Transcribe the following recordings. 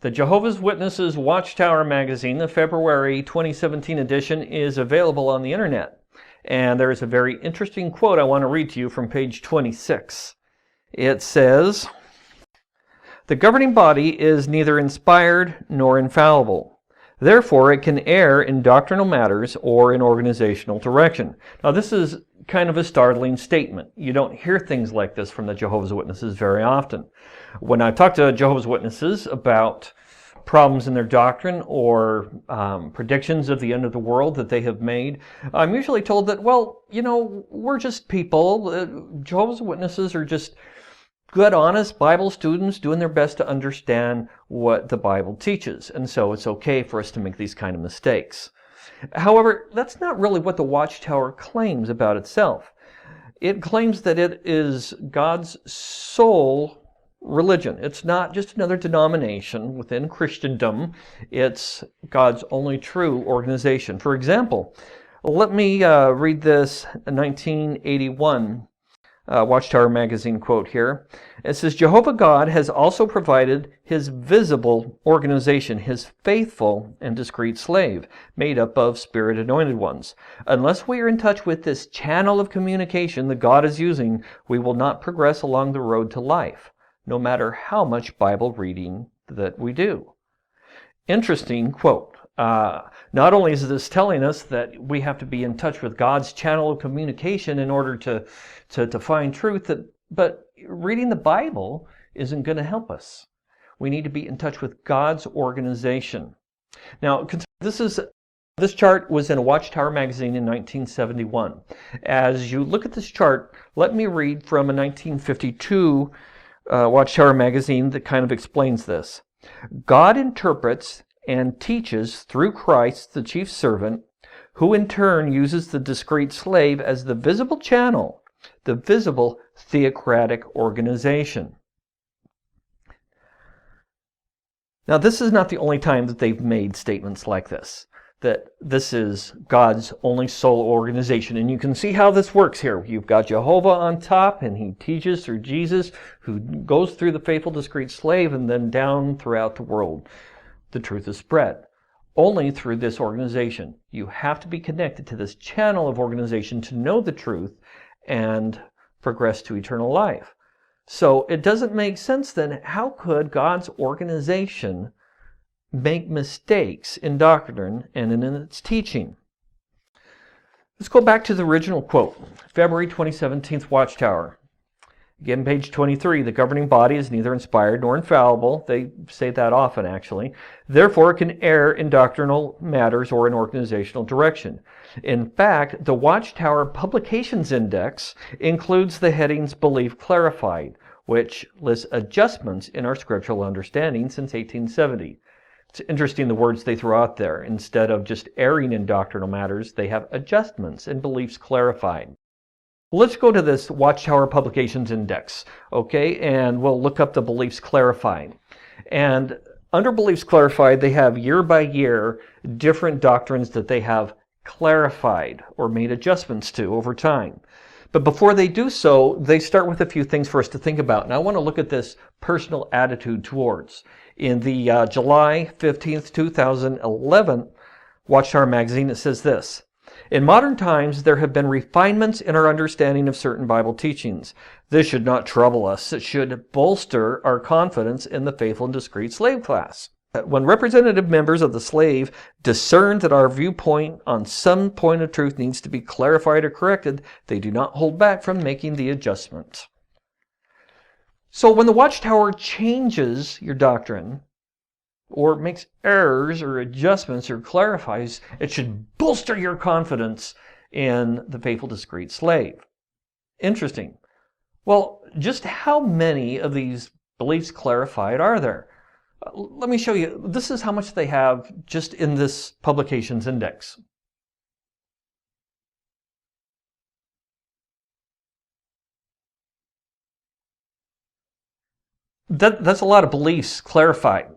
The Jehovah's Witnesses Watchtower magazine, the February 2017 edition, is available on the internet. And there is a very interesting quote I want to read to you from page 26. It says, "The governing body is neither inspired nor infallible. Therefore, it can err in doctrinal matters or in organizational direction." Now, this is kind of a startling statement. You don't hear things like this from the Jehovah's Witnesses very often. When I talk to Jehovah's Witnesses about problems in their doctrine or predictions of the end of the world that they have made, I'm usually told that, well, we're just people. Jehovah's Witnesses are just good, honest Bible students doing their best to understand what the Bible teaches. And so it's okay for us to make these kind of mistakes. However, that's not really what the Watchtower claims about itself. It claims that it is God's sole religion. It's not just another denomination within Christendom. It's God's only true organization. For example, let me read this 1981 Watchtower magazine quote here. It says, "Jehovah God has also provided his visible organization, his faithful and discreet slave, made up of spirit-anointed ones. Unless we are in touch with this channel of communication that God is using, we will not progress along the road to life, no matter how much Bible reading that we do." Interesting quote. Not only is this telling us that we have to be in touch with God's channel of communication in order to find truth, but reading the Bible isn't going to help us. We need to be in touch with God's organization. Now, this chart was in a Watchtower magazine in 1971. As you look at this chart, let me read from a 1952 Watchtower magazine that kind of explains this. "God interprets and teaches through Christ, the chief servant, who in turn uses the discreet slave as the visible channel, the visible theocratic organization." Now, this is not the only time that they've made statements like this, that this is God's only sole organization. And you can see how this works here. You've got Jehovah on top, and he teaches through Jesus, who goes through the faithful, discreet slave, and then down throughout the world. The truth is spread only through this organization. You have to be connected to this channel of organization to know the truth and progress to eternal life. So it doesn't make sense then, how could God's organization make mistakes in doctrine and in its teaching? Let's go back to the original quote, February 2017 Watchtower. Again, page 23, "The governing body is neither inspired nor infallible." They say that often, actually. "Therefore, it can err in doctrinal matters or in organizational direction." In fact, the Watchtower Publications Index includes the headings "Belief Clarified," which lists adjustments in our scriptural understanding since 1870. It's interesting the words they throw out there. Instead of just erring in doctrinal matters, they have adjustments and beliefs clarified. Let's go to this Watchtower Publications Index, okay, and we'll look up the Beliefs Clarified. And under Beliefs Clarified, they have year by year different doctrines that they have clarified or made adjustments to over time. But before they do so, they start with a few things for us to think about. And I want to look at this personal attitude towards. In the July 15th, 2011 Watchtower magazine, it says this: "In modern times, there have been refinements in our understanding of certain Bible teachings. This should not trouble us. It should bolster our confidence in the faithful and discreet slave class. When representative members of the slave discern that our viewpoint on some point of truth needs to be clarified or corrected, they do not hold back from making the adjustment." So when the Watchtower changes your doctrine, or makes errors or adjustments or clarifies, it should bolster your confidence in the faithful, discreet slave. Interesting. Well, just how many of these beliefs clarified are there? Let me show you. This is how much they have just in this Publications Index. That's a lot of beliefs clarified.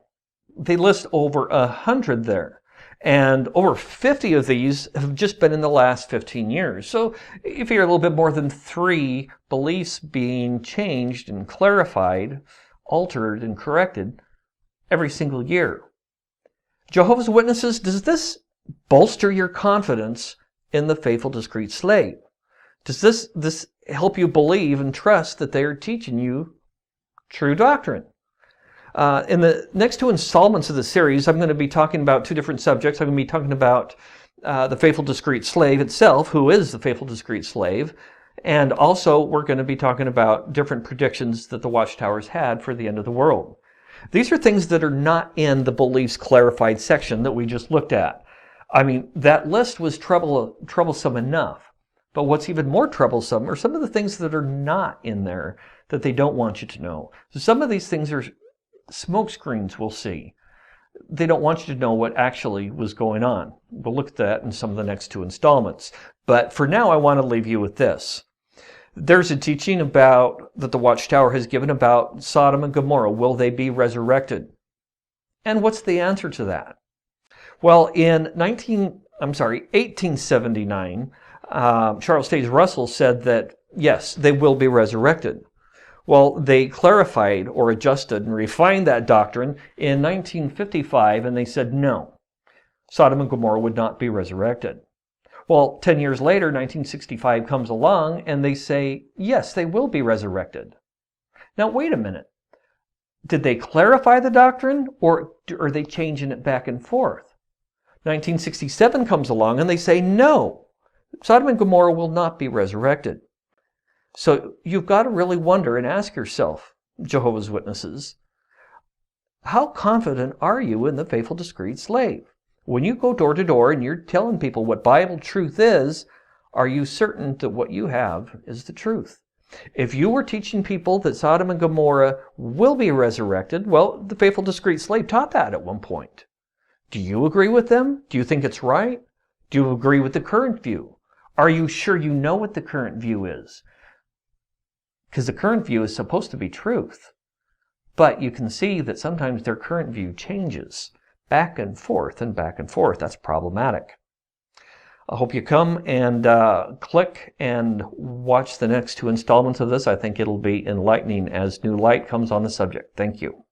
They list over 100 there. And over 50 of these have just been in the last 15 years. So you figure a little bit more than 3 beliefs being changed and clarified, altered and corrected every single year. Jehovah's Witnesses, does this bolster your confidence in the faithful, discreet slave? Does this help you believe and trust that they are teaching you true doctrine? In the next two installments of the series, I'm going to be talking about two different subjects. I'm going to be talking about the faithful, discreet slave itself, who is the faithful, discreet slave, and also we're going to be talking about different predictions that the Watchtowers had for the end of the world. These are things that are not in the beliefs clarified section that we just looked at. I mean, that list was troublesome enough. But what's even more troublesome are some of the things that are not in there that they don't want you to know. So some of these things are smoke screens we'll see. They don't want you to know what actually was going on. We'll look at that in some of the next two installments. But for now, I want to leave you with this. There's a teaching that the Watchtower has given about Sodom and Gomorrah. Will they be resurrected? And what's the answer to that? Well, in 1879, Charles Taze Russell said that, yes, they will be resurrected. Well, they clarified or adjusted and refined that doctrine in 1955, and they said no, Sodom and Gomorrah would not be resurrected. Well, 10 years later, 1965 comes along, and they say, yes, they will be resurrected. Now, wait a minute. Did they clarify the doctrine, or are they changing it back and forth? 1967 comes along, and they say, no, Sodom and Gomorrah will not be resurrected. So you've got to really wonder and ask yourself, Jehovah's Witnesses, how confident are you in the faithful, discreet slave? When you go door to door and you're telling people what Bible truth is, are you certain that what you have is the truth? If you were teaching people that Sodom and Gomorrah will be resurrected, well, the faithful, discreet slave taught that at one point. Do you agree with them? Do you think it's right? Do you agree with the current view? Are you sure you know what the current view is? Because the current view is supposed to be truth. But you can see that sometimes their current view changes back and forth and back and forth. That's problematic. I hope you come and click and watch the next two installments of this. I think it'll be enlightening as new light comes on the subject. Thank you.